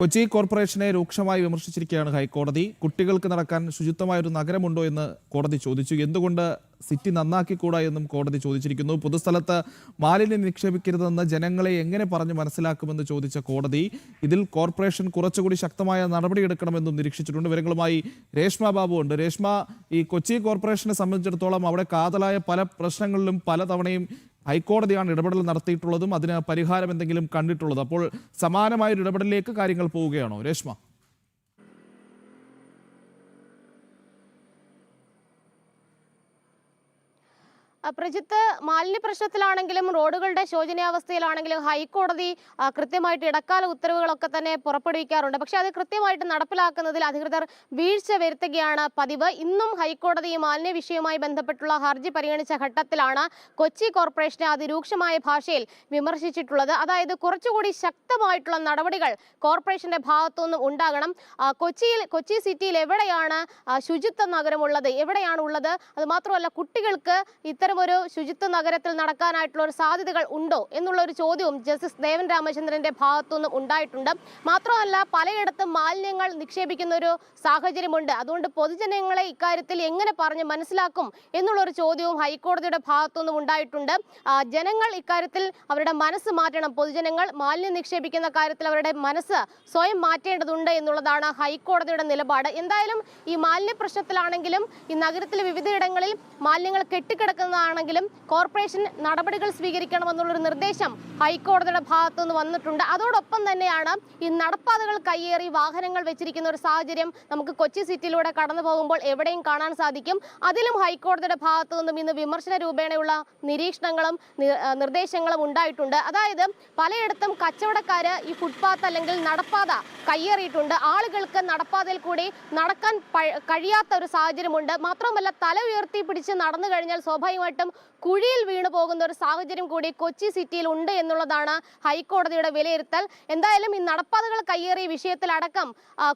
കൊച്ചി കോർപ്പറേഷനെ രൂക്ഷമായി വിമർശിച്ചിരിക്കുകയാണ് ഹൈക്കോടതി. കുട്ടികൾക്ക് നടക്കാൻ ശുചിത്വമായ ഒരു നഗരമുണ്ടോ എന്ന് കോടതി ചോദിച്ചു. എന്തുകൊണ്ട് സിറ്റി നന്നാക്കിക്കൂടാ എന്നും കോടതി ചോദിച്ചിരിക്കുന്നു. പൊതുസ്ഥലത്ത് മാലിന്യം നിക്ഷേപിക്കരുതെന്ന് ജനങ്ങളെ എങ്ങനെ പറഞ്ഞ് മനസ്സിലാക്കുമെന്ന് ചോദിച്ച കോടതി ഇതിൽ കോർപ്പറേഷൻ കുറച്ചുകൂടി ശക്തമായ നടപടിയെടുക്കണമെന്നും നിരീക്ഷിച്ചിട്ടുണ്ട്. വിവരങ്ങളുമായി രേഷ്മ ബാബു ഉണ്ട്. രേഷ്മ, ഈ കൊച്ചി കോർപ്പറേഷനെ സംബന്ധിച്ചിടത്തോളം അവിടെ കാതലായ പല പ്രശ്നങ്ങളിലും പലതവണയും ഹൈക്കോടതിയാണ് ഇടപെടൽ നടത്തിയിട്ടുള്ളതും അതിന് പരിഹാരം എന്തെങ്കിലും കണ്ടിട്ടുള്ളത്. അപ്പോൾ സമാനമായൊരു ഇടപെടലിലേക്ക് കാര്യങ്ങൾ പോവുകയാണോ രേഷ്മ? പ്രജിത്ത്, മാലിന്യ പ്രശ്നത്തിലാണെങ്കിലും റോഡുകളുടെ ശോചനീയാവസ്ഥയിലാണെങ്കിലും ഹൈക്കോടതി കൃത്യമായിട്ട് ഇടക്കാല ഉത്തരവുകളൊക്കെ തന്നെ പുറപ്പെടുവിക്കാറുണ്ട്. പക്ഷെ അത് കൃത്യമായിട്ട് നടപ്പിലാക്കുന്നതിൽ അധികൃതർ വീഴ്ച വരുത്തുകയാണ് പതിവ്. ഇന്നും ഹൈക്കോടതി മാലിന്യ വിഷയവുമായി ബന്ധപ്പെട്ടുള്ള ഹർജി പരിഗണിച്ച ഘട്ടത്തിലാണ് കൊച്ചി കോർപ്പറേഷനെ അതിരൂക്ഷമായ ഭാഷയിൽ വിമർശിച്ചിട്ടുള്ളത്. അതായത് കുറച്ചുകൂടി ശക്തമായിട്ടുള്ള നടപടികൾ കോർപ്പറേഷന്റെ ഭാഗത്തുനിന്നും ഉണ്ടാകണം. കൊച്ചി സിറ്റിയിൽ എവിടെയാണ് ശുചിത്വ നഗരമുള്ളത്, എവിടെയാണ് ഉള്ളത്? അത് മാത്രമല്ല, കുട്ടികൾക്ക് ഒരു ശുചിത്വ നഗരത്തിൽ നടക്കാനായിട്ടുള്ള ഒരു സാധ്യതകൾ ഉണ്ടോ എന്നുള്ള ഒരു ചോദ്യവും ജസ്റ്റിസ് ദേവൻ രാമചന്ദ്രന്റെ ഭാഗത്തുനിന്നും ഉണ്ടായിട്ടുണ്ട്. മാത്രമല്ല, പലയിടത്തും മാലിന്യങ്ങൾ നിക്ഷേപിക്കുന്ന ഒരു സാഹചര്യമുണ്ട്. അതുകൊണ്ട് പൊതുജനങ്ങളെ ഇക്കാര്യത്തിൽ എങ്ങനെ പറഞ്ഞ് മനസ്സിലാക്കും എന്നുള്ള ഒരു ചോദ്യവും ഹൈക്കോടതിയുടെ ഭാഗത്തുനിന്നും ഉണ്ടായിട്ടുണ്ട്. ജനങ്ങൾ ഇക്കാര്യത്തിൽ അവരുടെ മനസ്സ് മാറ്റണം. പൊതുജനങ്ങൾ മാലിന്യം നിക്ഷേപിക്കുന്ന കാര്യത്തിൽ അവരുടെ മനസ്സ് സ്വയം മാറ്റേണ്ടതുണ്ട് എന്നുള്ളതാണ് ഹൈക്കോടതിയുടെ നിലപാട്. എന്തായാലും ഈ മാലിന്യ പ്രശ്നത്തിലാണെങ്കിലും ഈ നഗരത്തിലെ വിവിധയിടങ്ങളിൽ മാലിന്യങ്ങൾ കെട്ടിക്കിടക്കുന്നതാണെങ്കിലും കോർപ്പറേഷൻ നടപടികൾ സ്വീകരിക്കണമെന്നുള്ളൊരു നിർദ്ദേശം ഹൈക്കോടതിയുടെ ഭാഗത്തുനിന്ന് വന്നിട്ടുണ്ട്. അതോടൊപ്പം തന്നെയാണ് ഈ നടപ്പാതകൾ കയ്യേറി വാഹനങ്ങൾ വെച്ചിരിക്കുന്ന ഒരു സാഹചര്യം നമുക്ക് കൊച്ചി സിറ്റിയിലൂടെ കടന്നു പോകുമ്പോൾ എവിടെയും കാണാൻ സാധിക്കും. അതിലും ഹൈക്കോടതിയുടെ ഭാഗത്തു നിന്നും ഇന്ന് വിമർശന രൂപേണയുള്ള നിരീക്ഷണങ്ങളും നിർദ്ദേശങ്ങളും ഉണ്ടായിട്ടുണ്ട്. അതായത് പലയിടത്തും കച്ചവടക്കാര് ഈ ഫുട്പാത്ത് അല്ലെങ്കിൽ നടപ്പാത കയ്യേറിയിട്ടുണ്ട്. ആളുകൾക്ക് നടപ്പാതയിൽ കൂടി നടക്കാൻ കഴിയാത്ത ഒരു സാഹചര്യമുണ്ട്. മാത്രമല്ല, തല ഉയർത്തി പിടിച്ച് നടന്നു കഴിഞ്ഞാൽ സ്വാഭാവികമായിട്ടും കുഴിയിൽ വീണു പോകുന്ന ഒരു സാഹചര്യം കൂടി കൊച്ചി സിറ്റിയിൽ ഉണ്ട് എന്നുള്ളതാണ് ഹൈക്കോടതിയുടെ വിലയിരുത്തൽ. എന്തായാലും ഈ നടപ്പാതകൾ കയ്യേറിയ വിഷയത്തിലടക്കം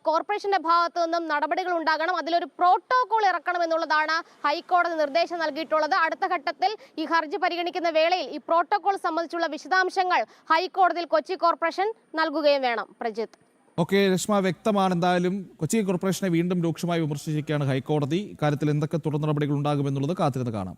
കോർപ്പറേഷന്റെ ഭാഗത്തു നിന്നും നടപടികൾ ഉണ്ടാകണം. അതിലൊരു പ്രോട്ടോകോൾ ഇറക്കണം എന്നുള്ളതാണ് ഹൈക്കോടതി നിർദ്ദേശം നൽകിയിട്ടുള്ളത്. അടുത്ത ഘട്ടത്തിൽ ഈ ഹർജി പരിഗണിക്കുന്ന വേളയിൽ ഈ പ്രോട്ടോകോൾ സംബന്ധിച്ചുള്ള വിശദാംശങ്ങൾ ഹൈക്കോടതിയിൽ കൊച്ചി കോർപ്പറേഷൻ നൽകുകയും വേണം. പ്രജിത്ത്. ഓക്കെ രശ്മ, വ്യക്തമാണ്. എന്തായാലും കൊച്ചി കോർപ്പറേഷനെ വീണ്ടും രൂക്ഷമായി വിമർശിച്ചിരിക്കുകയാണ് ഹൈക്കോടതി. ഇക്കാര്യത്തിൽ എന്തൊക്കെ തുടർ നടപടികൾ ഉണ്ടാകുമെന്നുള്ളത് കാത്തിരുന്ന് കാണാം.